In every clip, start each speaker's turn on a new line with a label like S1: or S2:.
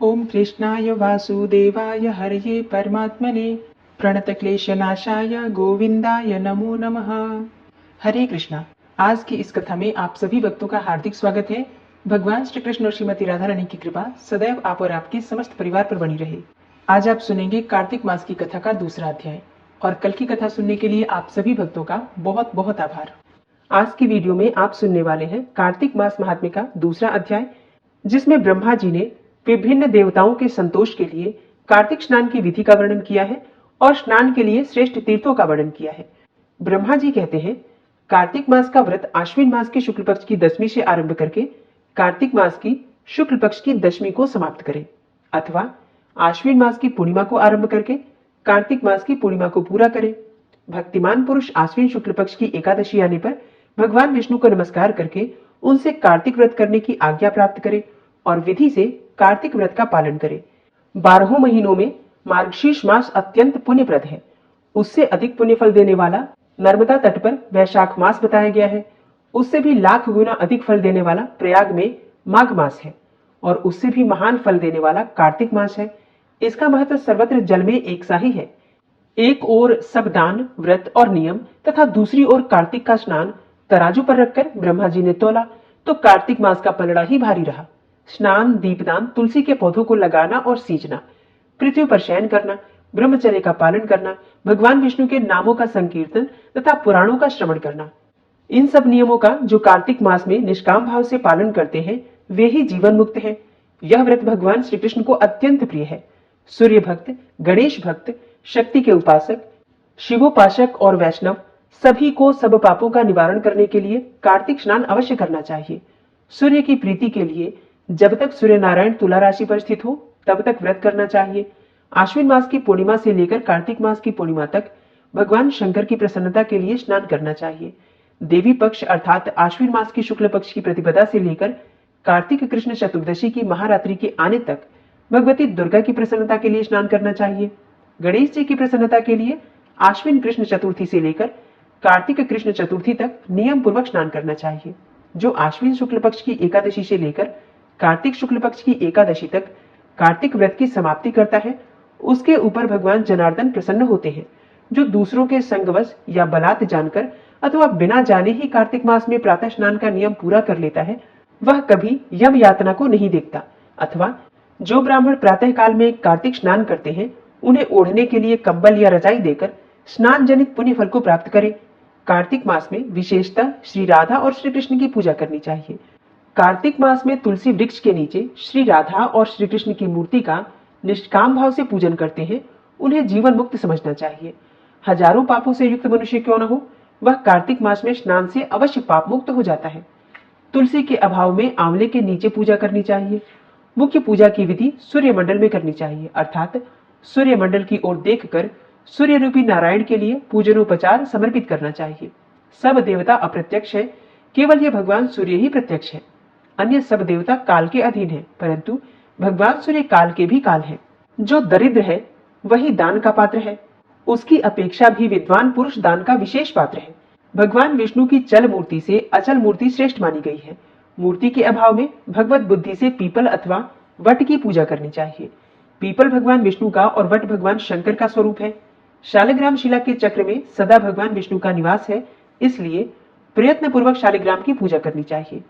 S1: ओम कृष्णाय वासुदेवाय हरये परमात्मने प्रणतक्लेशनाशाय गोविंदाय नमो नमः। हरे कृष्णा। आज की इस कथा में आप सभी भक्तों का हार्दिक स्वागत है। भगवान श्री कृष्ण और श्रीमती राधा रानी की कृपा सदैव आप और आपके समस्त परिवार पर बनी रहे। आज आप सुनेंगे कार्तिक मास की कथा का दूसरा अध्याय और कल की कथा सुनने के लिए आप सभी भक्तों का बहुत बहुत आभार। आज की वीडियो में आप सुनने वाले हैं कार्तिक मास महात्म्य का दूसरा अध्याय, जिसमें ब्रह्मा जी ने विभिन्न देवताओं के संतोष के लिए कार्तिक स्नान की विधि का वर्णन किया है और स्नान के लिए श्रेष्ठ तीर्थों का वर्णन किया है। ब्रह्मा जी कहते हैं, कार्तिक मास का व्रत आश्विन मास के शुक्ल पक्ष की दशमी से आरंभ करके कार्तिक मास की शुक्ल पक्ष की दशमी को समाप्त करें, अथवा आश्विन मास की पूर्णिमा को आरंभ करके कार्तिक मास की पूर्णिमा को पूरा करें। भक्तिमान पुरुष आश्विन शुक्ल पक्ष की एकादशी आने पर भगवान विष्णु को नमस्कार करके उनसे कार्तिक व्रत करने की आज्ञा प्राप्त करे और विधि से कार्तिक व्रत का पालन करे। 12 महीनों में मार्गशीर्ष मास अत्यंत पुण्यप्रद है। उससे अधिक पुण्य फल देने वाला नर्मदा तट पर वैशाख मास बताया गया है। उससे भी लाख गुना अधिक फल देने वाला प्रयाग में माघ मास है और उससे भी महान फल देने वाला कार्तिक मास है। इसका महत्व सर्वत्र जल में एक सा ही है। एक ओर सब दान, व्रत और नियम तथा दूसरी ओर कार्तिक का स्नान तराजू पर रखकर ब्रह्मा जी ने तोला तो कार्तिक मास का पलड़ा ही भारी रहा। स्नान, दीपदान, तुलसी के पौधों को लगाना और सींचना, पृथ्वी पर शयन करना, ब्रह्मचर्य का पालन करना, भगवान विष्णु के नामों का संकीर्तन तथा पुराणों का श्रवण करना, इन सब नियमों का जो कार्तिक मास में निष्काम भाव से पालन करते हैं वे ही जीवन मुक्त हैं। यह व्रत भगवान श्री कृष्ण को अत्यंत प्रिय है। सूर्य भक्त, गणेश भक्त, शक्ति के उपासक, शिवोपासक और वैष्णव सभी को सब पापों का निवारण करने के लिए कार्तिक स्नान अवश्य करना चाहिए। सूर्य की प्रीति के लिए जब तक सूर्य नारायण तुला राशि पर स्थित हो तब तक व्रत करना चाहिए। आश्विन मास की पूर्णिमा से लेकर कार्तिक मास की पूर्णिमा तक भगवान शंकर की प्रसन्नता के लिए स्नान करना चाहिए। देवी पक्ष अर्थात आश्विन मास की शुक्ल पक्ष की प्रतिपदा से लेकर कार्तिक कृष्ण चतुर्दशी की महारात्रि के आने तक भगवती दुर्गा की प्रसन्नता के लिए स्नान करना चाहिए। गणेश जी की प्रसन्नता के लिए आश्विन कृष्ण चतुर्थी से लेकर कार्तिक कृष्ण चतुर्थी तक नियम पूर्वक स्नान करना चाहिए। जो आश्विन शुक्ल पक्ष की एकादशी से लेकर कार्तिक शुक्ल पक्ष की एकादशी तक कार्तिक व्रत की समाप्ति करता है उसके ऊपर भगवान जनार्दन प्रसन्न होते हैं। जो दूसरों के संगवश या बलात् जानकर अथवा बिना जाने ही कार्तिक मास में प्रातः स्नान का नियम पूरा कर लेता है वह कभी यम यातना को नहीं देखता। अथवा जो ब्राह्मण प्रातः काल में कार्तिक स्नान करते हैं उन्हें ओढ़ने के लिए कंबल या रजाई देकर स्नान जनित पुण्य फल को प्राप्त करे। कार्तिक मास में विशेषतः श्री राधा और श्री कृष्ण की पूजा करनी चाहिए। कार्तिक मास में तुलसी वृक्ष के नीचे श्री राधा और श्री कृष्ण की मूर्ति का निष्काम भाव से पूजन करते हैं उन्हें जीवन मुक्त समझना चाहिए। हजारों पापों से युक्त मनुष्य क्यों न हो, वह कार्तिक मास में स्नान से अवश्य पाप मुक्त हो जाता है। तुलसी के अभाव में आंवले के नीचे पूजा करनी चाहिए। मुख्य पूजा की विधि सूर्य मंडल में करनी चाहिए, अर्थात सूर्य मंडल की ओर देखकर सूर्य रूपी नारायण के लिए पूजनोपचार समर्पित करना चाहिए। सब देवता अप्रत्यक्ष है, केवल यह भगवान सूर्य ही प्रत्यक्ष है। अन्य सब देवता काल के अधीन है, परंतु भगवान सूर्य काल के भी काल है। जो दरिद्र है वही दान का पात्र है, उसकी अपेक्षा भी विद्वान पुरुष दान का विशेष पात्र है। भगवान विष्णु की चल मूर्ति से अचल मूर्ति श्रेष्ठ मानी गई है। मूर्ति के अभाव में भगवत बुद्धि से पीपल अथवा वट की पूजा करनी चाहिए। पीपल भगवान विष्णु का और वट भगवान शंकर का स्वरूप है। शालिग्राम शिला के चक्र में सदा भगवान विष्णु का निवास है, इसलिए प्रयत्न पूर्वक शालिग्राम की पूजा करनी चाहिए।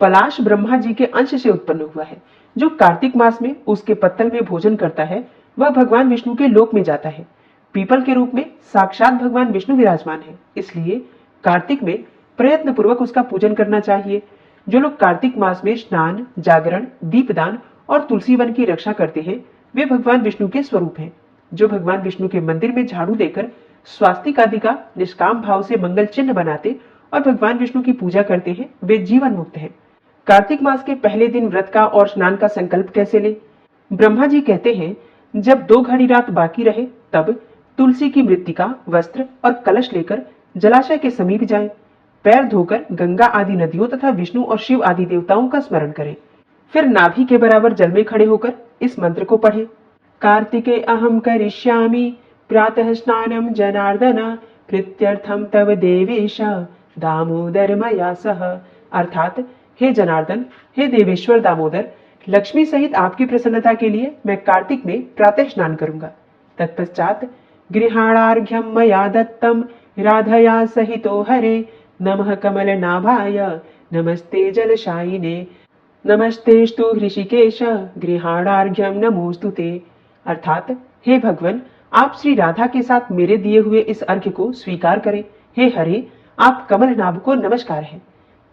S1: पलाश ब्रह्मा जी के अंश से उत्पन्न हुआ है। जो कार्तिक मास में उसके पत्तल में भोजन करता है वह भगवान विष्णु के लोक में जाता है। पीपल के रूप में साक्षात भगवान विष्णु विराजमान है, इसलिए कार्तिक में प्रयत्न पूर्वक उसका पूजन करना चाहिए। जो लोग कार्तिक मास में स्नान, जागरण, दीपदान और तुलसी वन की रक्षा करते हैं वे भगवान विष्णु के स्वरूप हैं। जो भगवान विष्णु के मंदिर में झाड़ू देकर स्वास्तिक आदि का निष्काम भाव से मंगल चिन्ह बनाते और भगवान विष्णु की पूजा करते हैं वे जीवन मुक्त हैं। कार्तिक मास के पहले दिन व्रत का और स्नान का संकल्प कैसे लें? ब्रह्मा जी कहते हैं, जब 2 घड़ी रात बाकी रहे तब तुलसी की मृत्तिका, वस्त्र और कलश लेकर जलाशय के समीप जाएं। पैर धोकर गंगा आदि नदियों तथा विष्णु और शिव आदि देवताओं का स्मरण करें। फिर नाभि के बराबर जल में खड़े होकर इस मंत्र को पढ़ें। कार्तिके अहम करिष्यामि प्रातः स्नानम जनार्दन प्रीत्यर्थम तव देवेश दामोदर मया सह। अर्थात हे जनार्दन, हे देवेश्वर दामोदर, लक्ष्मी सहित आपकी प्रसन्नता के लिए मैं कार्तिक में प्रातः स्नान करूंगा। तत्पश्चात गृहाणार्घ्यम मया दत्तम राधया सहितो हरे नमः कमलनाभाय नमस्ते जलशायिने नमस्तेस्तु ऋषिकेश गृहाणार्घ्यम नमोस्तुते। अर्थात हे भगवान, आप श्री राधा के साथ मेरे दिए हुए इस अर्घ्य को स्वीकार करें। हे हरे, आप कमलनाभ को नमस्कार है।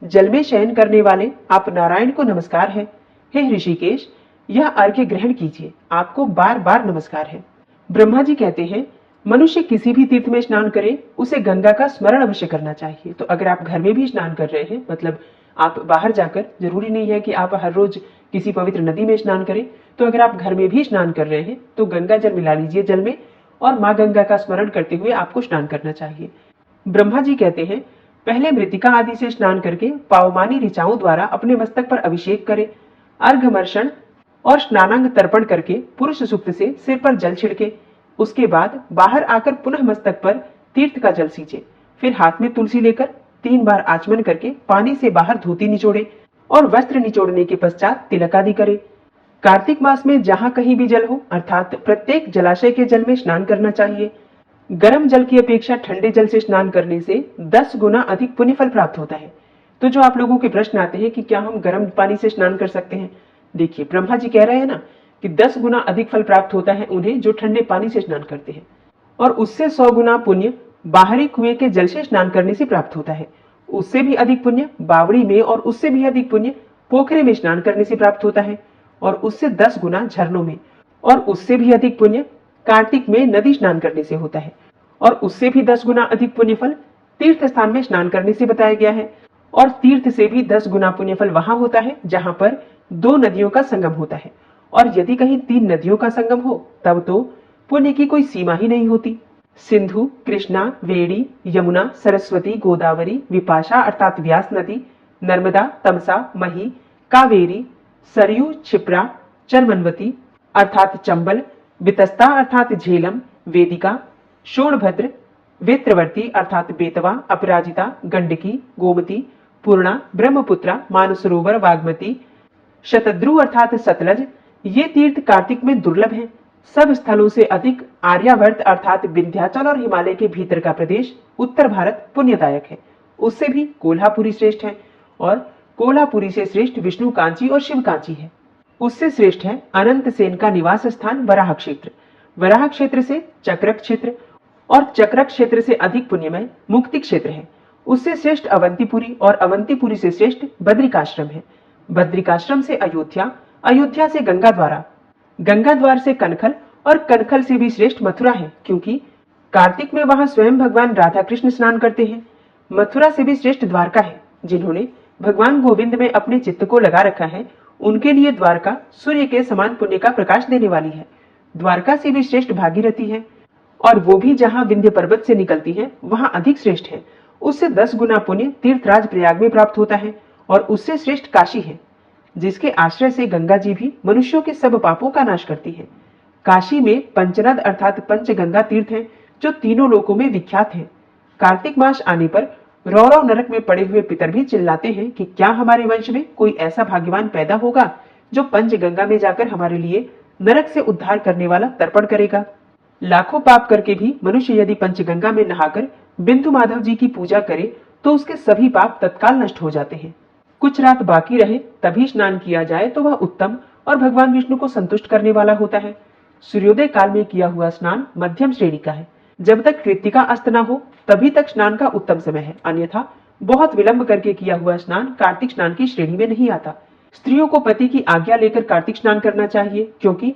S1: जल में शयन करने वाले आप नारायण को नमस्कार है। हे ऋषिकेश, यह अर्घ्य ग्रहण कीजिए, आपको बार बार नमस्कार है। ब्रह्मा जी कहते हैं, मनुष्य किसी भी तीर्थ में स्नान करे उसे गंगा का स्मरण अवश्य करना चाहिए। तो अगर आप घर में भी स्नान कर रहे हैं, मतलब आप बाहर जाकर, जरूरी नहीं है कि आप हर रोज किसी पवित्र नदी में स्नान करें, तो अगर आप घर में भी स्नान कर रहे हैं तो गंगा जल मिला लीजिए जल में और माँ गंगा का स्मरण करते हुए आपको स्नान करना चाहिए। ब्रह्मा जी कहते हैं, पहले मृतिका आदि से स्नान करके पावमानी ऋचाओं द्वारा अपने मस्तक पर अभिषेक करें। अर्घमर्षण और स्नानांग तर्पण करके पुरुष सूक्त से सिर पर जल छिड़के। उसके बाद बाहर आकर पुनः मस्तक पर तीर्थ का जल सींचे। फिर हाथ में तुलसी लेकर 3 बार आचमन करके पानी से बाहर धोती निचोड़े और वस्त्र निचोड़ने के पश्चात तिलक आदि करे। कार्तिक मास में जहां कहीं भी जल हो, अर्थात प्रत्येक जलाशय के जल में स्नान करना चाहिए। गर्म जल की अपेक्षा ठंडे जल से स्नान करने से 10 गुना अधिक पुण्य फल प्राप्त होता है। तो जो आप लोगों के प्रश्न आते हैं कि क्या हम गर्म पानी से स्नान कर सकते हैं, देखिए ब्रह्मा जी कह रहे हैं ना कि 10 गुना अधिक फल प्राप्त होता है उन्हें जो ठंडे पानी से स्नान करते हैं, और उससे 100 गुना पुण्य बाहरी कुएं के जल से स्नान करने से प्राप्त होता है। उससे भी अधिक पुण्य बावड़ी में और उससे भी अधिक पुण्य पोखरे में स्नान करने से प्राप्त होता है, और उससे 10 गुना झरनों में, और उससे भी अधिक पुण्य कार्तिक में नदी स्नान करने से होता है, और उससे भी 10 गुना अधिक पुण्य फल तीर्थ स्थान में स्नान करने से बताया गया है। और तीर्थ से भी 10 गुना पुण्य फल वहां होता है जहां पर 2 नदियों का संगम होता है, और यदि कहीं 3 नदियों का संगम हो तब तो पुण्य की कोई सीमा ही नहीं होती। सिंधु, कृष्णा, वेणी, यमुना, सरस्वती, गोदावरी, विपाशा अर्थात व्यास नदी, नर्मदा, तमसा, मही, कावेरी, सरयू, क्षिप्रा, चरमनवती अर्थात चंबल, वितस्ता अर्थात झेलम, वेदिका, शोणभद्र, वेत्रवर्ती अर्थात बेतवा, अपराजिता, गंडकी, गोमती, पूर्णा, ब्रह्मपुत्रा, मानसरोवर, वाग्मती, शतद्रु अर्थात सतलज, ये तीर्थ कार्तिक में दुर्लभ हैं। सब स्थलों से अधिक आर्यावर्त अर्थात विंध्याचल और हिमालय के भीतर का प्रदेश उत्तर भारत पुण्यदायक है। उससे भी कोल्हापुरी श्रेष्ठ है, और कोल्हापुरी से श्रेष्ठ विष्णु कांची और शिव कांची है। उससे श्रेष्ठ है अनंत सेन का निवास स्थान वराह क्षेत्र। वराह क्षेत्र से चक्रक क्षेत्र, और चक्रक क्षेत्र से अधिक पुण्यमय मुक्ति क्षेत्र है। उससे श्रेष्ठ अवंतीपुरी, और अवंतीपुरी से श्रेष्ठ बद्रिकाश्रम है। बद्रिकाश्रम से अयोध्या, अयोध्या से गंगा द्वारा, गंगा द्वार से कनखल, और कनखल से भी श्रेष्ठ मथुरा है, क्योंकि कार्तिक में वहां स्वयं भगवान राधा कृष्ण स्नान करते हैं। मथुरा से भी श्रेष्ठ द्वारका है। जिन्होंने भगवान गोविंद में अपने चित्त को लगा रखा है, उनके लिए द्वारका सूर्य के समान पुण्य का प्रकाश देने वाली है। द्वारका से भी श्रेष्ठ भागीरथी है, और वो भी जहां विंध्य पर्वत से निकलती है वहां अधिक श्रेष्ठ है। उससे 10 गुना पुण्य तीर्थराज प्रयाग में प्राप्त होता है, और उससे श्रेष्ठ काशी है, जिसके आश्रय से गंगा जी भी मनुष्यों के सब पापों का नाश करती है। काशी में पंचनद अर्थात पंचगंगा तीर्थ हैं, जो तीनों लोकों में विख्यात हैं। कार्तिक मास आने पर रौरव नरक में पड़े हुए पितर भी चिल्लाते हैं कि क्या हमारे वंश में कोई ऐसा भाग्यवान पैदा होगा जो पंचगंगा में जाकर हमारे लिए नरक से उद्धार करने वाला तर्पण करेगा। लाखों पाप करके भी मनुष्य यदि पंचगंगा में नहाकर बिंदु माधव जी की पूजा करे तो उसके सभी पाप तत्काल नष्ट हो जाते हैं। कुछ रात बाकी रहे तभी स्नान किया जाए तो वह उत्तम और भगवान विष्णु को संतुष्ट करने वाला होता है। सूर्योदय काल में किया हुआ स्नान मध्यम श्रेणी का है। जब तक कृत्तिका अस्त न हो तभी तक स्नान का उत्तम समय है, अन्यथा बहुत विलंब करके किया हुआ स्नान कार्तिक स्नान की श्रेणी में नहीं आता। स्त्रियों को पति की आज्ञा लेकर कार्तिक स्नान करना चाहिए, क्योंकि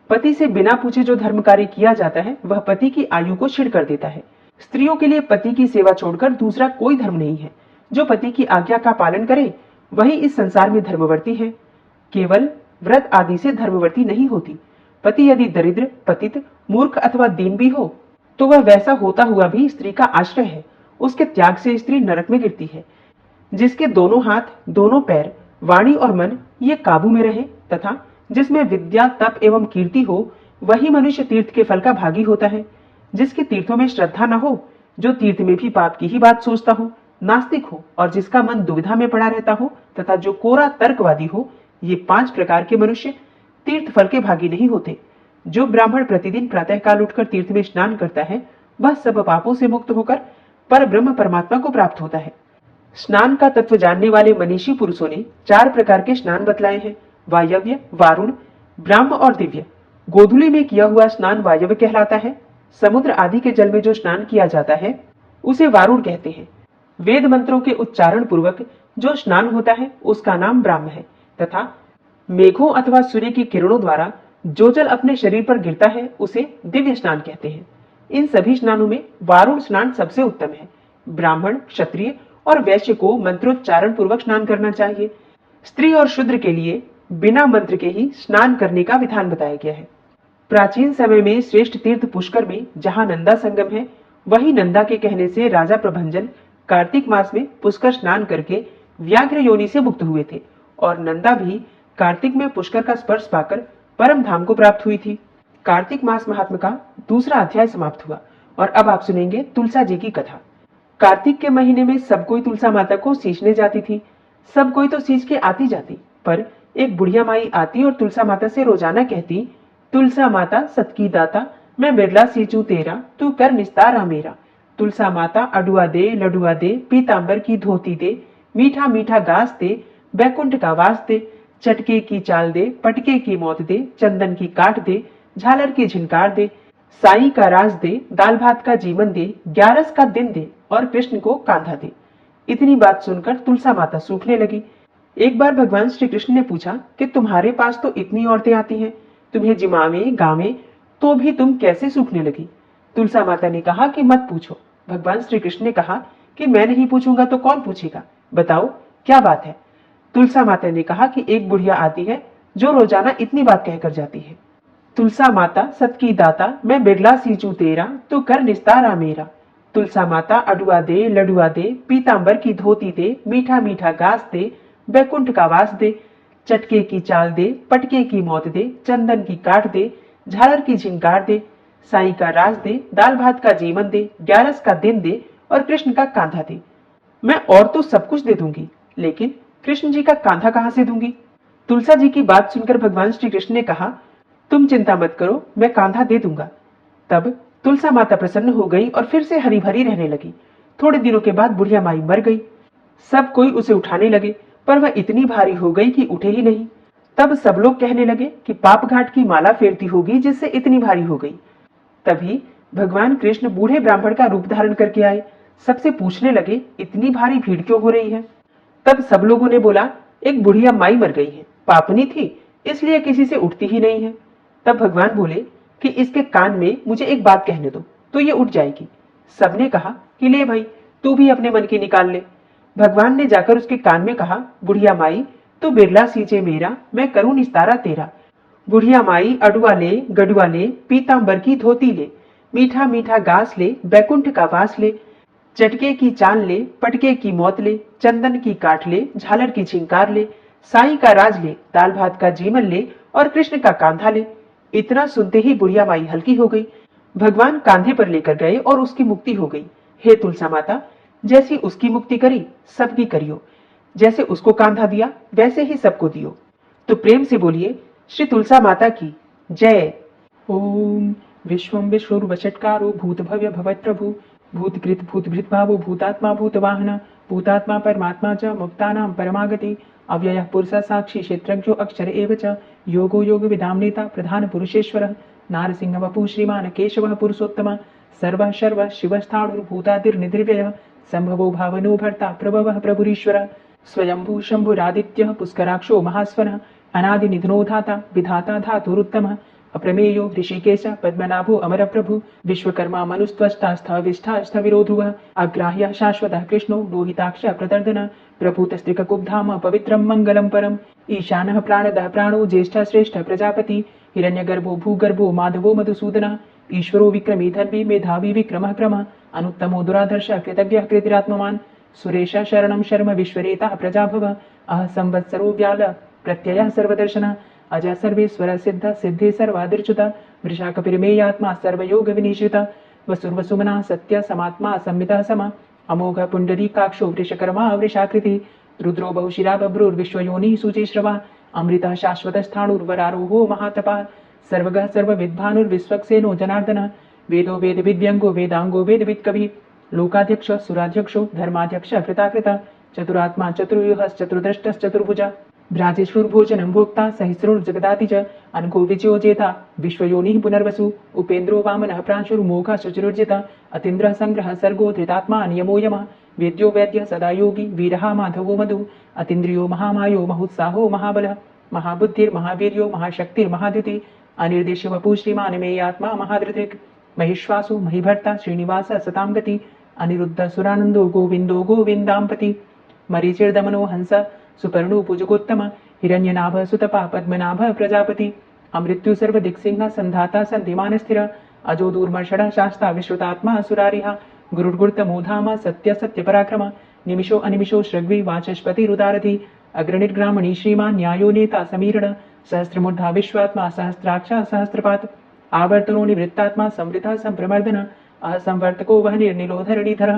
S1: पति से बिना पूछे जो धर्म कार्य किया जाता है वह पति की आयु को क्षीण कर देता है। स्त्रियों के लिए पति की सेवा छोड़कर दूसरा कोई धर्म नहीं है। जो पति की आज्ञा का पालन करे वही इस संसार में धर्मवर्ती है। केवल व्रत आदि से धर्मवर्ती नहीं होती। पति यदि दरिद्र, पतित, मूर्ख अथवा दीन भी हो तो वह वैसा होता हुआ भी स्त्री का आश्रय है। उसके त्याग से स्त्री नरक में गिरती है। जिसके दोनों हाथ, दोनों पैर, वाणी और मन ये काबू में रहे तथा जिसमें विद्या, तप एवं कीर्ति हो वही मनुष्य तीर्थ के फल का भागी होता है। जिसके तीर्थों में श्रद्धा न हो, जो तीर्थ में भी पाप की ही बात सोचता हो, नास्तिक हो और जिसका मन दुविधा में पड़ा रहता हो तथा जो कोरा तर्कवादी हो, ये 5 प्रकार के मनुष्य तीर्थ फल के भागी नहीं होते। जो ब्राह्मण प्रतिदिन प्रातःकाल उठकर तीर्थ में स्नान करता है वह सब पापों से मुक्त होकर पर ब्रह्म परमात्मा को प्राप्त होता है। स्नान का तत्व जानने वाले मनीषी पुरुषों ने 4 प्रकार के स्नान बतलाए हैं, वायव्य, वारुण, ब्राह्म और दिव्य। गोधूली में किया हुआ स्नान वायव्य कहलाता है। समुद्र आदि के जल में जो स्नान किया जाता है उसे वारुण कहते हैं। वेद मंत्रों के उच्चारण पूर्वक जो स्नान होता है उसका नाम ब्राह्म है तथा मेघों अथवा सूर्य की किरणों द्वारा जो जल अपने शरीर पर गिरता है उसे दिव्य स्नान कहते हैं। इन सभी स्नानों में वारुण स्नान सबसे उत्तम है। ब्राह्मण, क्षत्रिय और वैश्य को मंत्रोच्चारण पूर्वक स्नान करना चाहिए। स्त्री और शूद्र के लिए बिना मंत्र के ही स्नान करने का विधान बताया गया है। प्राचीन समय में श्रेष्ठ तीर्थ पुष्कर में जहाँ नंदा संगम है, वही नंदा के कहने से राजा प्रभंजन कार्तिक मास में पुष्कर स्नान करके व्याघ्र योनि से मुक्त हुए थे और नंदा भी कार्तिक में पुष्कर का स्पर्श पाकर परम धाम को प्राप्त हुई थी। कार्तिक मास महात्म का दूसरा अध्याय समाप्त हुआ और अब आप सुनेंगे तुलसा जी की कथा। कार्तिक के महीने में सब कोई तुलसा माता को सींचने जाती थी। सब कोई तो सींच के आती जाती, पर एक बुढ़िया माई आती और तुलसा माता से रोजाना कहती, तुलसा माता सत की दाता, मैं बिरला सींचू तेरा, तू कर निस्तारा मेरा। तुलसा माता अडुआ दे, लडुआ दे, पीतांबर की धोती दे, मीठा मीठा घास दे, बैकुंठ का वास दे, चटके की चाल दे, पटके की मौत दे, चंदन की काट दे, झालर की झिनकार दे, साई का राज दे, दाल भात का जीवन दे, 11 का दिन दे और कृष्ण को कांधा दे। इतनी बात सुनकर तुलसा माता सूखने लगी। एक बार भगवान श्री कृष्ण ने पूछा कि तुम्हारे पास तो इतनी औरतें आती हैं, तुम्हें जिमावे गावे, तो भी तुम कैसे सूखने लगी? तुलसा माता ने कहा कि मत पूछो। भगवान श्री कृष्ण ने कहा कि मैं नहीं पूछूंगा तो कौन पूछेगा, बताओ क्या बात है? तुलसा माता ने कहा कि एक बुढ़िया आती है जो रोजाना इतनी बात कहकर जाती है, तुलसा माता सत की दाता, मैं बिरला सींचू तेरा, तू कर निस्तारा मेरा। तुलसा माता अडुआ दे, लडुआ दे, पीतांबर की धोती दे, मीठा मीठा घास दे, बैकुंठ का वास दे, चटके की चाल दे, पटके की मौत दे, चंदन की काट दे, झालर की झिंकार दे, साई का राज दे, दाल भात का जीवन दे, 11 का दिन दे और कृष्ण का कांधा दे। मैं और तो सब कुछ दे दूंगी, लेकिन कृष्ण जी का कांधा कहां से दूंगी? तुलसा जी की बात सुनकर भगवान श्री कृष्ण ने कहा, तुम चिंता मत करो, मैं कांधा दे दूंगा। तब तुलसा माता प्रसन्न हो गई और फिर से हरी भरी रहने लगी। थोड़े दिनों के बाद बुढ़िया माई मर गई। सब कोई उसे उठाने लगे, पर वह इतनी भारी हो गई कि उठे ही नहीं। तब सब लोग कहने लगे कि पाप घाट की माला फेरती होगी जिससे इतनी भारी हो गई। तभी भगवान कृष्ण बूढ़े ब्राह्मण का रूप धारण करके आए। सबसे पूछने लगे, इतनी भारी भीड़ क्यों हो रही है? तब सब लोगों ने बोला, एक बुढ़िया माई मर गई है, पापनी थी, इसलिए किसी से उठती ही नहीं है। तब भगवान बोले कि इसके कान में मुझे एक बात कहने दो तो ये उठ जाएगी। सबने कहा कि ले भाई, तू भी अपने मन की निकाल ले। भगवान ने जाकर उसके कान में कहा, बुढ़िया माई तू बिरला सींचे मेरा, मैं करूं निस्तारा तेरा। बुढ़िया माई अडुआ ले, गडुआ ले, पीतांबर की धोती ले, मीठा मीठा घास ले, बैकुंठ का वास ले, चटके की चाल ले, पटके की मौत ले, चंदन की काट ले, झालर की झिंकार ले, साई का राज ले, दाल भात का जीवन ले और कृष्ण का कांधा ले। इतना सुनते ही बुढ़िया माई हल्की हो गई। भगवान कांधे पर लेकर गए और उसकी मुक्ति हो गई। हे तुलसा माता, जैसी उसकी मुक्ति करी सबकी करियो, जैसे उसको कांधा दिया वैसे ही सबको दियो। तो प्रेम से बोलिए, श्री तुलसा माता की जय। ओम विश्वं विश्वरूपषट्कारो भूतभव्य भवत्प्रभु, भूतकृत भूतभृत भावो भूतात्मा भूतवाहन, भूतात्मा परमात्मा च मुक्तानां परमागति, अव्ययः पुरुषः साक्षी क्षेत्रज्ञो अक्षर एव च, योगो योग विदाम्नेता प्रधान पुरुषेश्वरः, नारसिंह वपुः श्रीमान् केशवः पुरुषोत्तमः, सर्वः शर्वः शिवस्थाणुर्भूतादिर्निर्व्ययः, संभवो भावनो भर्ता प्रभवः प्रभुरीश्वरः, स्वयंभू शंभुरादित्यः पुष्कराक्षो महास्वनः, अनादिनिधनो धाता विधाता धातुरुत्तमः, अप्रमेयो ऋषिकेश पद्मनाभो अमरप्रभु, विश्वकर्मा मनुस्त्वष्टा स्थविष्ठा स्थविरोधुवः, अग्राह्यः शाश्वतः कृष्णो लोहिताक्षः प्रदर्दनः, प्रभूतस्त्रिककुब्धाम पवित्रं मङ्गलं परम्, ईशानः प्राणदः प्राणो ज्येष्ठः श्रेष्ठः प्रजापति, हिरण्यगर्भो भूगर्भो माधवो मधुसूदनः, ईश्वरो विक्रमी धर्मी मेधावी विक्रमः क्रमः, अनुत्तमो दुराधर्षः कृतज्ञः कृतिरात्मवान्, सुरेशः शरणं शर्म विश्वरेताः प्रजाभवः, अह संवत्सरो व्याल प्रत्ययः सर्वदर्शनः, अजः सर्वेश्वर सिद्ध सिद्धे सर्वादिर्च्युत, वृषाकपिर्मेयात्मा सर्वयोग विनिश्रित, वसुर्वसुमना सत्य समात्मा संमितः सम, अमोघ पुंडरीकाक्षो वृषकर्मा वृषाकृति, रुद्रो बहुशिरा बभ्रुर्विश्वयोनिः शुचिश्रवा, अमृतः शाश्वतस्थाणुर्वरारोहो महातपः सर्वगः सर्वविद्भानुर्विश्वक्सेनो जनार्दनः वेदो वेदविद्यङ्गो वेदाङ्गो वेदवित्कविः लोकाध्यक्ष सुराध्यक्षो धर्माध्यक्ष कृताकृता चतुरात्मा चतुर्व्यूहश्चतुर्द्रष्टश्चतुर्भुज भ्राजेश्वरभोजनं भोक्ता सहिस्रुर्जगदाति च अनको विजयो जेता विश्वयोनिः पुनर्वसु उपेन्द्रो वामनः प्रांशुर्मोघः शुचिरुर्जित अतीन्द्रः संग्रहः सर्गो धृतात्मा नियमो यमः वेद्यो वैद्यः सदा योगी वीरः माधवो मधु अतीन्द्रियो महामायो महोत्साहो महाबलः महाबुद्धिर्महावीर्यो महाशक्तिर्महाद्युति अनिर्देश वपु श्रीमान् मेयात्मा महाधृतिक् महेश्वासो महीभर्ता श्रीनिवास सतां गति अनिरुद्ध सुरानंदो गोविंदो गोविंदांपति मरीचिर्दमनो हंस सुपर्णो पूजकोत्तम हिरण्यनाभ सुतपा पद्मनाभ प्रजापति अमृत्यु सर्वदिक्सिंह संधाता संधिमान स्थिर अजो दूर्मर्षण शास्ता विश्रुतात्मा सुरारिहा गुरुर्गुर्तमोधामा सत्य सत्य पराक्रम निमिषो अनिमिषो श्रग्वी वाचस्पति रुदारथि अग्रणिर्ग्रामणी श्रीमान न्यायो नेता समीरण सहस्रमूर्धा विश्वात्मा सहस्राक्ष सहस्रपात आवर्तनो निवृत्तात्मा संवृतः संप्रमर्दन असंवर्तको वह निर्निलोधरणीधर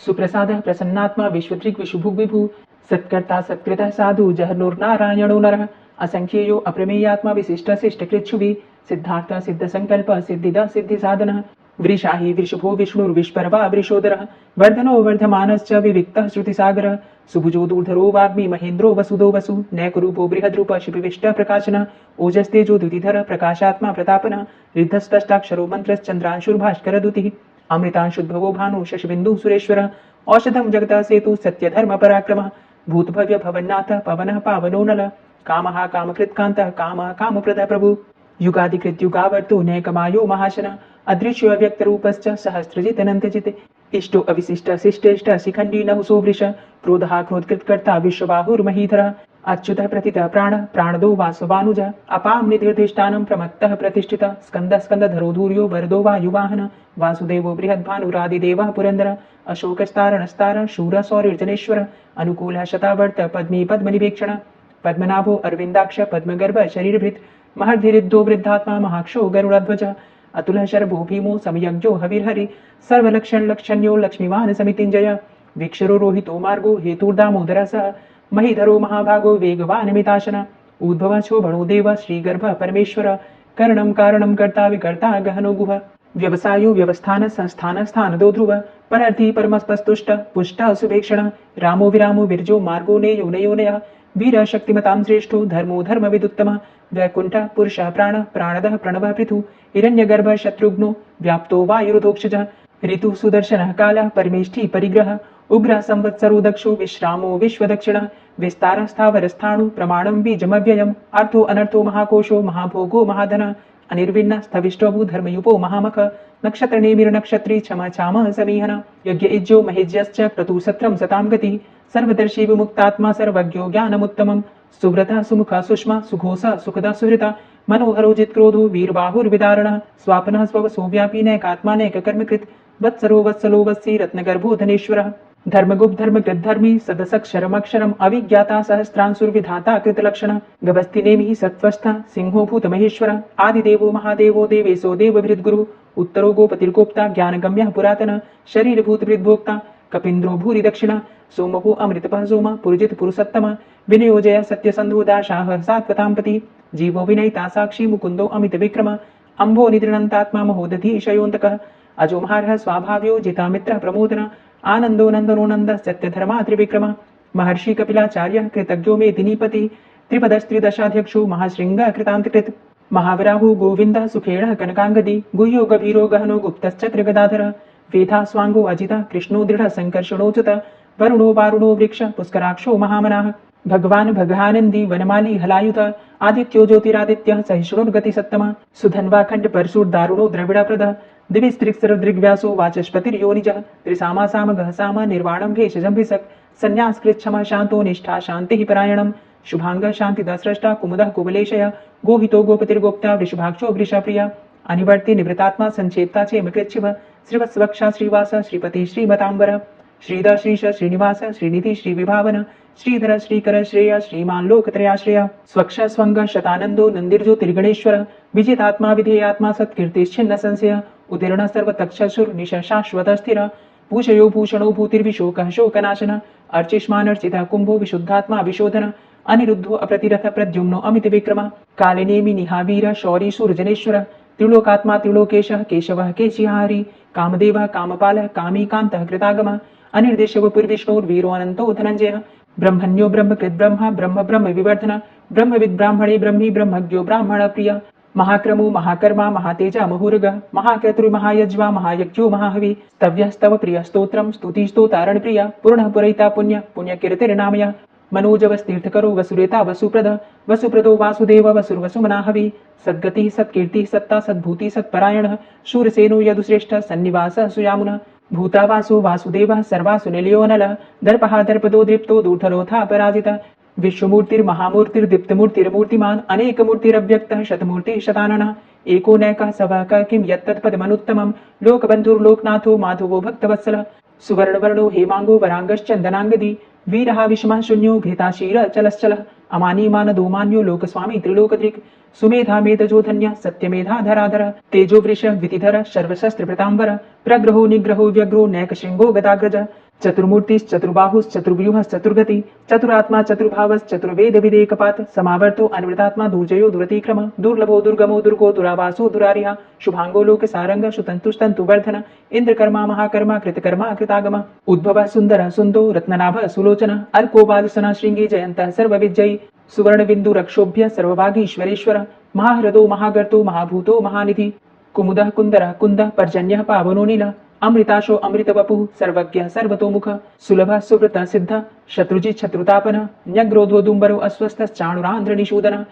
S1: सुप्रसादः प्रसन्नात्मा विश्वदृक् विशुभुग् विभु सत्कर्ता सत्कृतः साधु जहर्नुर्नारायणो नरः असंख्येयो अप्रमेयात्मा विशिष्ट शिष्टकृच्छुभि सिद्धार्थ सिद्ध संकल्प सिद्धिद सिद्धि साधनः वृषाहि वृषभो विष्णुर्विष्परवा वृषोदरः वर्धनो वर्धमानश्च विविक्तः श्रुतिसागरः सुभुजो दूर्धरो वाग्मी महेन्द्रो वसुदो वसु नैकरूपो बृहद्रूप शिपिविष्ट प्रकाशन ओजस्तेजो द्युतिधर प्रकाशात्मा प्रतापनः रिद्धस्पष्टाक्षरो मन्त्रश्चन्द्रांशुर्भास्करदुतिः अमृतांशुद्भवो भानु शशिबिन्दुः सुरेश्वरः औषधं जगतः सेतु सत्यधर्म पराक्रमः भूतभव्य भवन्नाथ पवनः पावनो नलः कामः कामकृत्कान्तः कामः कामप्रदः प्रभु युगादिकृत युगावर्तो नैकमायो महाशनः अदृश्यो अव्यक्तरूपश्च सहस्रजितनन्तजित् इष्टो अविशिष्ट शिष्टेष्ट शिखण्डी नहुसो वृष क्रोधः क्रोधकृत्कर्ता विश्वबाहुर्महीधरः अच्युतः प्रतितः प्राणः प्राणदो वासवानुजः अपां निधिर्धिष्ठानं प्रमत्तः प्रतिष्ठितः स्कन्दः स्कन्दधरो धूर्यो वरदो वायुवाहनः वासुदेवो बृहद्भानुरादिदेवः पुरन्दरः अशोकस्तारणस्तारः शूरः सौरिर्जनेश्वरः अनुकूलः शतावर्त पद्मी पद्मनिवेक्षणः पद्मनाभो अरविन्दाक्ष पद्मगर्भ शरीरभृत् महर्धिरिद्धो वृद्धात्मा महाक्षो गरुडध्वजः अतुलः शर्भो भीमो समयज्ञो हविर्हरि सर्वलक्षण लक्षण्यो लक्ष्मीवान् समितिञ्जय वीक्षरो रोहितो मार्गो हेतुर्दामोदरः सः महीधरो महाभागो वेगवान् मिताशनः उद्भवः शोभणो देव श्रीगर्भ परमेश्वर करणं कारणं कर्ता विकर्ता गहनो गुह व्यवसायो व्यवस्थान संस्थान स्थानदो ध्रुव परर्थी परमस्पस्तुष्ट पुष्ट सुभेक्षण रामो विरामो विरजो मार्गो नेयो नयोनयः वीर शक्तिमतां श्रेष्ठो धर्मो धर्मविदुत्तमः वैकुण्ठः पुरुषः प्राणः प्राणदः प्रणवः पृथु हिरण्यगर्भः शत्रुघ्नो व्याप्तो वायुरुधोक्षजः ऋतुः सुदर्शनः कालः परमेष्ठी परिग्रहः उग्रः संवत्सरो दक्षो विश्रामो विश्वदक्षिणः विस्तारः स्थावरस्थाणु प्रमाणं बीजमव्ययम् अर्थो अनर्थो महाकोशो महाभोगो महाधनः अनिर्विण्णः स्थविष्टोभू धर्मयुपो महामख नक्षत्रनेमिर्नक्षत्री क्षमा चामः समीहनः यज्ञ इज्जो महेज्यश्च क्रतुसत्रं सतां गतिः सर्वदर्शी विमुक्तात्मा सर्वज्ञो ज्ञानमुत्तमं सुव्रतः सुमुखः सुष्मा सुघोषः सुखदः सुहृता मनोहरो जित्क्रोधो वीरबाहुर्विदारणः स्वापनः स्ववसो व्यापी नैकात्मा नैककर्मकृत् वत्सरो वत्सलो वत्सी रत्नगर्भो धनेश्वरः धर्मगुप्त धर्मकृत धर्मी सदसक्षरमक्षरम् अविज्ञाता सहस्रांशुर्विधाता कृतलक्षणः गभस्तिनेमिः सत्त्वस्थः सिंहो भूतमहेश्वरः आदिदेवो महादेवो देवेशो देवभृद्गुरुः उत्तरो गोपतिर्गोप्ता ज्ञानगम्यः पुरातनः शरीरभूतभृद्भोक्ता कपीन्द्रो भूरि दक्षिणः सोमभू अमृतपः सोमः पुरुजित पुरुषोत्तमः विनयोजय सत्यसन्धो दाशाः सात्वतां जीवो विनयिता साक्षी मुकुन्दो अमित विक्रमः अम्भो निद्रनन्तात्मा महोदधी शयोन्तकः अजो महारः स्वाभाव्यो जितामित्रः प्रमोदनः आनंदो नंदनो नंद सत्यधर्मा त्रिविक्रम महर्षि कपिलाचार्य कृतज्ञो मेदिनीपति त्रिपदस्त्रिदशाध्यक्षो महाशृंग कृतांतकृत महावराहु गोविंद सुखेड़ कनकांगदी गुह्यो गभीरो गहनो गुप्तश्चक्र गदाधर वेधा स्वांगो अजिता कृष्णो दृढ़ संकर्षणोच्युत वरुणो वारुणो वृक्ष पुष्कराक्षो महामनाः भगवान भगानंदी वनमाली हलायुत आदित्यो ज्योतिरादित्य सहिष्णुर्गति सत्तम सुधन्वा खंड परशुर दारुणो द्रविड़ दिविस्त्रिक्सरदृग्व्यासो वाचस्पतिर्योनिजः त्रिसामा सामगः साम निर्वाणं भेषजं भिसक् संन्यासकृच्छमः शान्तो निष्ठा शान्तिः परायणं शुभांगः शान्तिदः स्रष्टा कुमुदः कुवलेशय गोहितो गोपतिर्गोप्ता वृषभाक्षो वृषप्रिया अनिवर्ति निवृतात्मा संचेप्ता चेमकृच्छिव श्रीवत्सवक्षा श्रीवास श्रीपति श्रीमतांबर श्रीद श्रीश श्रीनिवास श्रीनिधि श्रीविभावन श्रीधर श्रीकर श्रेय श्रीमान लोकत्रयाश्रय स्वक्ष स्वंग शतानंदो नंदिर्ज्योतिर्गणेश्वर विजितात्मा विधेयात्मा सत्कीर्तिश्चिन्न संशय उदीर्ण सर्वतक्षसुर निशाश्वत स्थिर भूषयो भूषणो भूतिर्विशोकः शोकनाशन अर्चिष्मानर्चितः कुंभो विशुद्धात्मा विशोधन अनिरुद्धो अप्रतिरथ प्रद्युम्नो अमित विक्रम कालिनेमि निहावीर शौरी शूरजनेश्वर त्रिलोकात्मा त्रिलोकेशः केशवः केशिहारी कामदेवः कामपालः कामीकान्तः कृतागमः अनिर्देशव पूर्विष्णुर्वीरो अनन्तो धनञ्जयः ब्रह्मण्यो ब्रह्मकृत् ब्रह्म ब्रह्म ब्रह्म विवर्धन ब्रह्मविद् ब्राह्मणे ब्रह्मी ब्रह्मज्ञो ब्राह्मण प्रिय महाक्रमो महाकर्मा महातेजा महुर्ग महाक्रतुर्महायज्वा महायज्ञो महाहवि स्तव्यस्तव प्रिय स्तोत्रम स्तुति स्तोतारण प्रिय पूर्ण पुरैता पुण्य पुण्यकीर्तिर्नामय मनोजवस्तीर्थकरो वसुरेता वसुप्रद वसुप्रदो वासुदेव वसुर्वसुमनाहवि सद्गति सत्कीर्ति सत्ता सद्भूति सत्परायणः शूरसेनो यदुश्रेष्ठ सन्निवासः सुयामुनः भूतावासो वासुदेवः सर्वासु निलयो नलः दर्पः दर्पदो दीप्तो दूठरोथा पराजितः विश्वमूर्तिर्महामूर्तिर्दीप्तमूर्तिर्मूर्तिमान् अनेकमूर्तिरव्यक्तः शतमूर्तिः शताननः एको नैकः सवः किं यत्तत्पदमनुत्तमं लोकबन्धुर्लोकनाथो माधवो भक्तवत्सलः सुवर्णवर्णो हेमांगो वरांगश्चन्दनांगदी वीरः विषमः शून्यो घृताशीर चलश्चलः अमानीमानदो मान्यो लोकस्वामी त्रिलोकदृक् सुमेधा मेधजोधन्य सत्यमेधा धराधर तेजो वृष वितिधर सर्वशस्त्र प्रतांबर प्रग्रहो निग्रहो व्यग्रो नैकशृंगो गदाग्रज चतुर्मूर्तिश्चतुर्बाहुश्चतुर्व्यूहश्चतुर्गति चतुरात्मा चतुर्भावश्चतुर्वेद विदेकपात समावर्तो अनवृतात्मा दुर्जयो दुरतिक्रम दुर्लभो दुर्गमो दुर्गो दुरावासो दुरारिहा शुभांगो लोक सारंग सुतंतुस्तंतु वर्धन इंद्रकर्मा महाकर्मा कृतकर्मा कृतागम उद्भव सुंदर सुंदो रत्ननाभ सुलोचन अर्को बालसना श्रृंगी जयंत सर्वविजयी सुवर्ण बिंदु रक्षोभ्य सर्वभागीश्वरेश्वर महाहृदो महागर्तो महाभूतो महानिधि कुमुदः कुंदरः कुंदः पर्जन्यः पावनो नीलः अमृताशो अमृतवपुः सर्वज्ञः सर्वतोमुख सुलभः सुव्रतः सिद्धः शत्रुजित् शत्रुतापनः न्यग्रोधोदुम्बरो अस्वस्थश्चाणुरान्ध्रनिषूदनः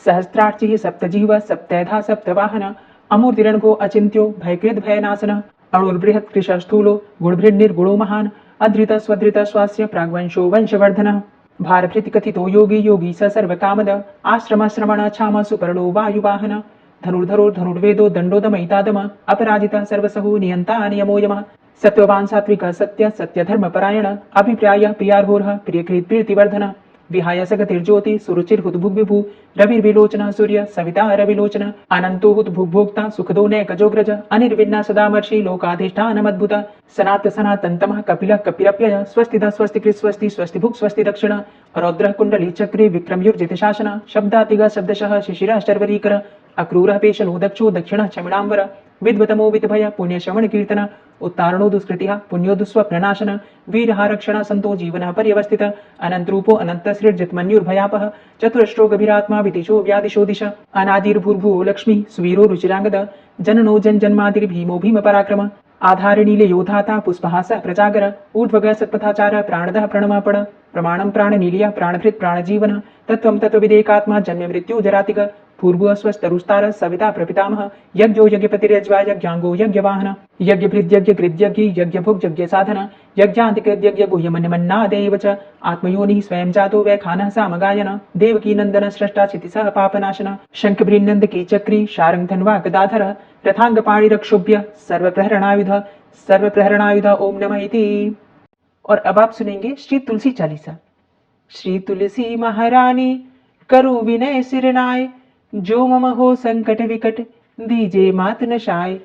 S1: सहस्रार्चिः सप्तजिह्वः सप्तैधा सप्तवाहन अमूर्तिरणघो अचिन्त्यो भयकृद् भयनाशनः अणुर्बृहत् कृशस्थूलो गुणभृन्निर्गुणो महान् अधृतः स्वधृतः स्वास्य प्राग्वंशो वंशवर्धनः भारभृत् कथितो योगी योगी स सर्वकामद आश्रमश्रमण क्षाम सुपर्णो वायुवाहन धनुर्धरो धनुर्वेदो दंडोदमयितादम अपराजिता सर्वसहो नियंता नियमो यमः सत्ववान सात्विक सत्य सत्यधर्म परायण अभिप्राय प्रियार्होरः प्रियकृत प्रीतिवर्धन विहाय सगतिर्ज्योति सुरुचिर्हुत भुग्विभु रविर्विलोचन सूर्य सविता रविलोचन अनंतो हुत भुग्भोक्ता सुखदो नैकजोग्रज अनिर्विन्ना सदामर्षि लोकाधिष्ठानमद्भुत सनात सनातन्तमः कपिलः कपिरप्यय स्वस्तिदा स्वस्तिकृत स्वस्ति स्वस्ति भुक् स्वस्ति दक्षिण रौद्रः कुण्डली चक्रे विक्रमयुर्जित शासन शब्दातिग शब्दशः शिशिरः शर्वरीकर अक्रूरः पेशलो दक्षो दक्षिणः चमिडाम्बर विद्वतमो वितभय पुण्यश्रवण कीर्तन उत्तारणो दुष्कृतिः पुण्यो दुःस्वप्ननाशन वीरः रक्षण संतो जीवनः पर्यवस्थित अनन्तरूपो अनन्तसृर्जितमन्युर्भयापः चतुरश्रो गभीरात्मा विदिशो व्यादिशो दिश अनादिर्भूर्भुवो लक्ष्मी सुवीरो रुचिरांगद जननो जन्मादिर्भीमो भीम पराक्रम आधारनीले योधाता पुष्पहास प्रजागर ऊर्ध्वग सत्पथाचार प्राणदः प्रणमापण प्रमाणं प्राणनीलिय प्राणभृत् प्राणजीवन तत्त्वं तत्त्वविदेकात्मा जन्म मृत्यु जरातिग पूर्व स्वस्तरुस्तार सविता प्रपितामह यज्ञो यज्ञपतिरज्वा यज्ञांगो यज्ञवाहन यज्ञभृद्यज्ञ कृद्यज्ञ यज्ञभुक् यज्ञ साधन यज्ञान्तिकृद्यज्ञ गुह्यमन्यमन्नादेव च आत्मयोनिः स्वयं जातो वैखानः सामगायन देवकी नन्दन स्रष्टा चितिसः पापनाशन शङ्खभृन्नन्दकी चक्री शारङ्गधन्वा गदाधर रथांगपाणिरक्षोभ्य सर्वप्रहरणायुध ओम नमः इति। और अब आप सुनेंगे श्री तुलसी चालीसा। श्री तुलसी महारानी करो विनय सिरनाय, जो मम हो संकट विकट दीजे मात नशाय।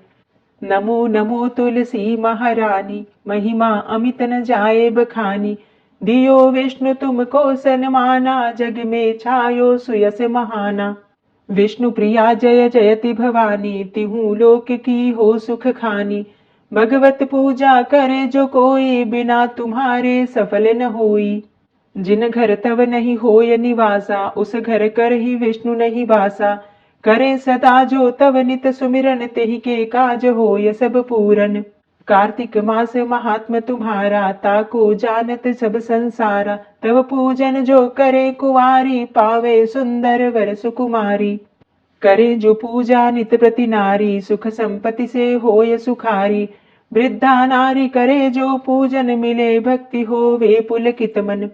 S1: नमो नमो तुलसी महारानी, महिमा अमित न जाए बखानी। दियो विष्णु तुमको सन्माना, जग में छायो सुयस महाना। विष्णु प्रिया जय जयति भवानी, तिहु लोक की हो सुख खानी। भगवत पूजा करे जो कोई, बिना तुम्हारे सफल न होई। जिन घर तव नहीं होय निवासा, उस घर कर ही विष्णु नहीं वासा। करे सदा जो तव नित सुमिरन, तेहि के काज होय सब पूरन। कार्तिक मास महात्म तुम्हारा, ताको जानत सब संसारा। तव पूजन जो करे कुवारी, पावे सुंदर वर सुकुमारी। करे जो पूजा नित प्रति नारी, सुख संपत्ति से होय सुखारी। वृद्धा नारी करे जो पूजन, मिले भक्ति होवे पुलकित मन।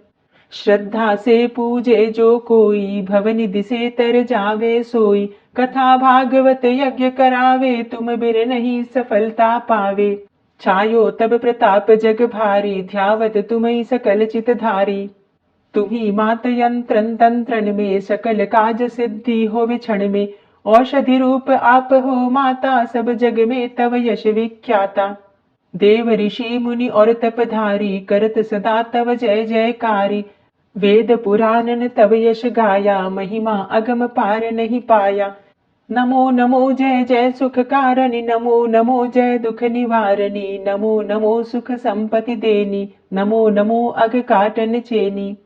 S1: श्रद्धा से पूजे जो कोई, भवनिधि से तर जावे सोई। कथा भागवत यज्ञ करावे, तुम बिर नहीं सफलता पावे। छायो तब प्रताप जग भारी, ध्यावत तुम्हि सकल चित धारी। तुम्ही मात यंत्रन तंत्रन में, सकल काज सिद्धि होवे क्षण में। औषधि रूप आप हो माता, सब जग में तव यश विख्याता। देव ऋषि मुनि और तपधारी, करत सदा तव जय जयकारी। वेद पुराण तब यश गाया, महिमा अगम पार नहीं पाया। नमो नमो जय जय सुख कारणी, नमो नमो जय दुख निवारणी, नमो नमो सुख संपत्ति देनी, नमो नमो अग काटन चेनी।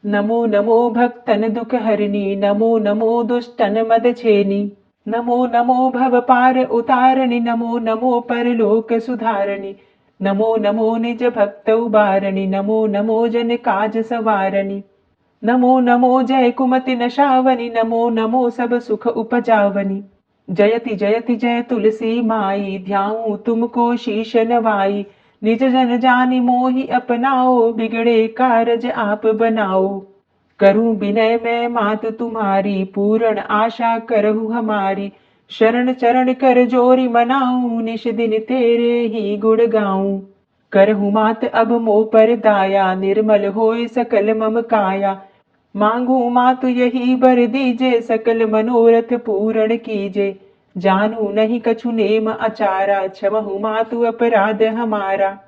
S1: नमो नमो भक्तन दुख हरणी, नमो नमो दुष्टन मद छेनी। नमो नमो भव पार उतारणी, नमो नमो परलोक सुधारणी, नमो नमो निज भक्त उबारणी, नमो नमो जन काज सवारणी। नमो नमो जय कुमति नशावनी, नमो नमो सब सुख उपजावनी। जयति जयति जय तुलसी माई, ध्याऊं तुमको शीश नवाई। निज जन जानि मोहि अपनाओ, बिगड़े कारज आप बनाओ। करूं विनय मैं मात तुम्हारी, पूर्ण आशा करहु हमारी। शरण चरण कर जोरी मनाऊं, निश दिन तेरे ही गुण गाऊं। करहु मात अब मोह पर दाया, निर्मल होय सकल मम काया। मांगू मातु यही बर दीजे, सकल मनोरथ पूर्ण कीजे। जानू नहीं कछु नेम अचारा, क्षमहु मातु अपराध हमारा।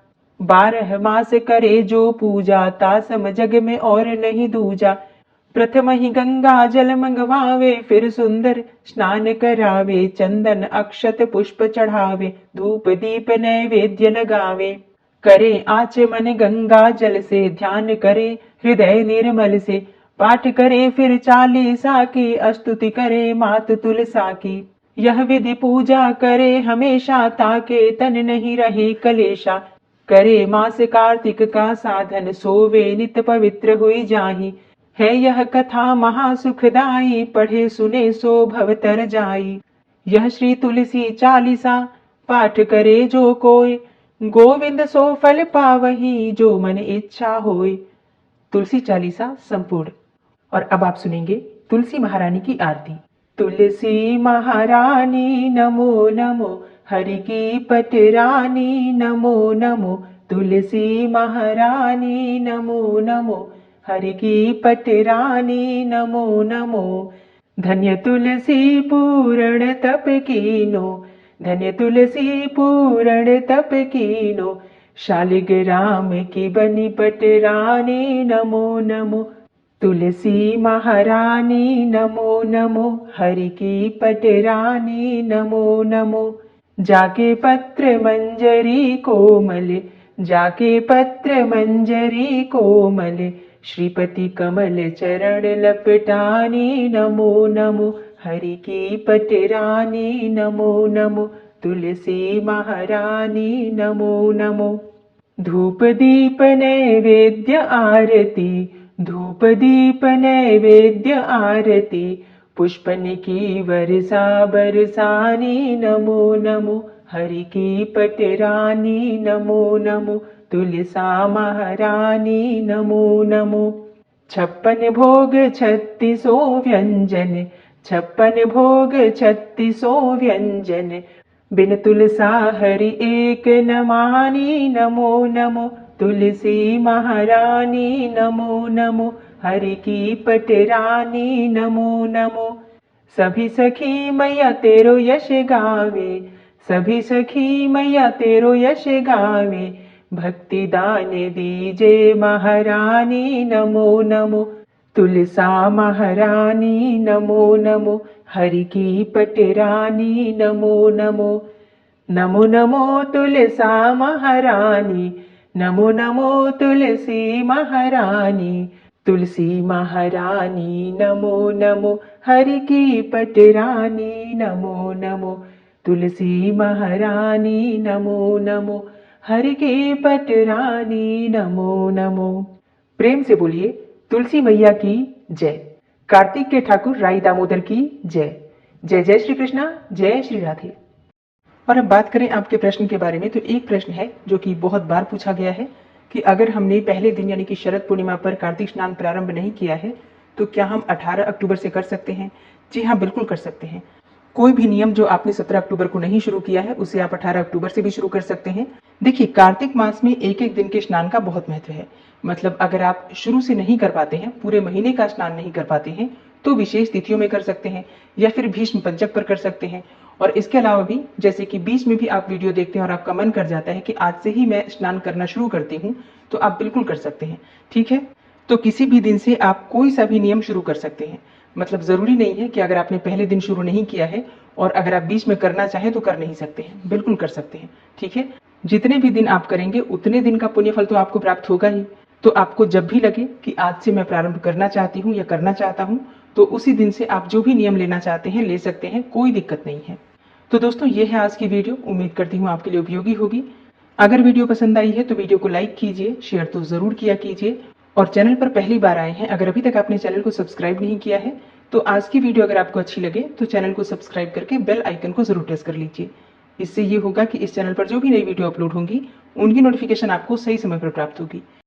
S1: 12 मास करे जो पूजा, तासम जग में और नहीं दूजा। प्रथम ही गंगा जल मंगवावे, फिर सुंदर स्नान करावे। चंदन अक्षत पुष्प चढ़ावे, धूप दीप नैवेद्य लगावे। करे आचमन गंगा जल से, ध्यान करे हृदय निर्मल से। पाठ करे फिर चालीसा की, स्तुति करे मात तुलसा की। यह विधि पूजा करे हमेशा, ताके तन नहीं रहे कलेशा। करे मास कार्तिक का साधन, सोवे नित पवित्र हुई जाहि। है यह कथा महासुखदाई, पढ़े सुने सो भव तर जाई। यह श्री तुलसी चालीसा, पाठ करे जो कोय। गोविंद सो फल पावही, जो मन इच्छा होय। तुलसी चालीसा संपूर्ण। और अब आप सुनेंगे तुलसी महारानी की आरती। तुलसी महारानी नमो नमो, हरि की पटरानी नमो नमो। तुलसी महारानी नमो नमो, हरि की पटरानी नमो नमो। धन्य तुलसी पूर्ण तप कीनो, धन्य तुलसी पूर्ण तप कीनो। शालिग्राम की बनी पटरानी नमो नमो। तुलसी महारानी नमो नमो, हरि की पटरानी नमो नमो। जाके पत्र मंजरी कोमल, जाके पत्र मंजरी कोमल। श्रीपति कमल चरण लपटानी नमो नमो, हरि की पटरानी नमो नमो। तुलसी महारानी नमो नमो। धूप दीप नैवेद्य आरती, धूप दीप नैवेद्य आरती। पुष्पन की वर्षा बरसानी नमो नमो, हरि की पटरानी नमो नमो। तुलसा महारानी नमो नमो। 56 भोग 36 व्यंजन, 56 भोग 36 व्यंजन। बिन तुलसा हरि एक न मानी नमो नमो। तुलसी महारानी नमो नमो, हरि की पटरानी नमो नमो। सभी सखी मैया तेरो यश गावे, सभी सखी मैया तेरो यश गावे। भक्ति दान दीजे महारानी नमो नमो। तुलसा महारानी नमो नमो, हरि की पटरानी नमो नमो। नमो नमो तुलसा महारानी, नमो नमो तुलसी महारानी। तुलसी महारानी नमो नमो, हरि की पटरानी नमो नमो। तुलसी महारानी नमो नमो, हरि की पटरानी नमो नमो। प्रेम से बोलिए तुलसी मैया की जय। कार्तिक के ठाकुर राई दामोदर की जय। जय जय श्री कृष्णा, जय श्री राधे। और अब बात करें आपके प्रश्न के बारे में, तो एक प्रश्न है जो कि बहुत बार पूछा गया है कि अगर हमने पहले दिन यानी कि शरद पूर्णिमा पर कार्तिक स्नान प्रारंभ नहीं किया है तो क्या हम 18 अक्टूबर से कर सकते हैं? जी हाँ, बिल्कुल कर सकते हैं। कोई भी नियम जो आपने 17 अक्टूबर को नहीं शुरू किया है उसे आप 18 अक्टूबर से भी शुरू कर सकते हैं। देखिए, कार्तिक मास में एक एक दिन के स्नान का बहुत महत्व है। मतलब अगर आप शुरू से नहीं कर पाते हैं, पूरे महीने का स्नान नहीं कर पाते हैं, तो विशेष तिथियों में कर सकते हैं या फिर भीष्म पंचक पर कर सकते हैं। और इसके अलावा भी जैसे कि बीच में भी आप वीडियो देखते हैं और आपका मन कर जाता है कि आज से ही मैं स्नान करना शुरू करती हूँ, तो आप बिल्कुल कर सकते हैं। ठीक है, तो किसी भी दिन से आप कोई सा भी नियम शुरू कर सकते हैं। मतलब ज़रूरी नहीं है कि अगर आपने पहले दिन शुरू नहीं किया है और अगर आप बीच में करना चाहें तो कर नहीं सकते हैं, बिल्कुल कर सकते हैं। ठीक है, जितने भी दिन आप करेंगे उतने दिन का पुण्य फल तो आपको प्राप्त होगा ही। तो आपको जब भी लगे कि आज से मैं प्रारंभ करना चाहती हूँ या करना चाहता हूँ, तो उसी दिन से आप जो भी नियम लेना चाहते हैं ले सकते हैं, कोई दिक्कत नहीं है। तो दोस्तों ये है आज की वीडियो, उम्मीद करती हूँ आपके लिए उपयोगी होगी। अगर वीडियो पसंद आई है तो वीडियो को लाइक कीजिए, शेयर तो ज़रूर किया कीजिए, और चैनल पर पहली बार आए हैं, अगर अभी तक आपने चैनल को सब्सक्राइब नहीं किया है तो आज की वीडियो अगर आपको अच्छी लगे तो चैनल को सब्सक्राइब करके बेल आइकन को जरूर प्रेस कर लीजिए। इससे ये होगा कि इस चैनल पर जो भी नई वीडियो अपलोड होंगी उनकी नोटिफिकेशन आपको सही समय पर प्राप्त होगी।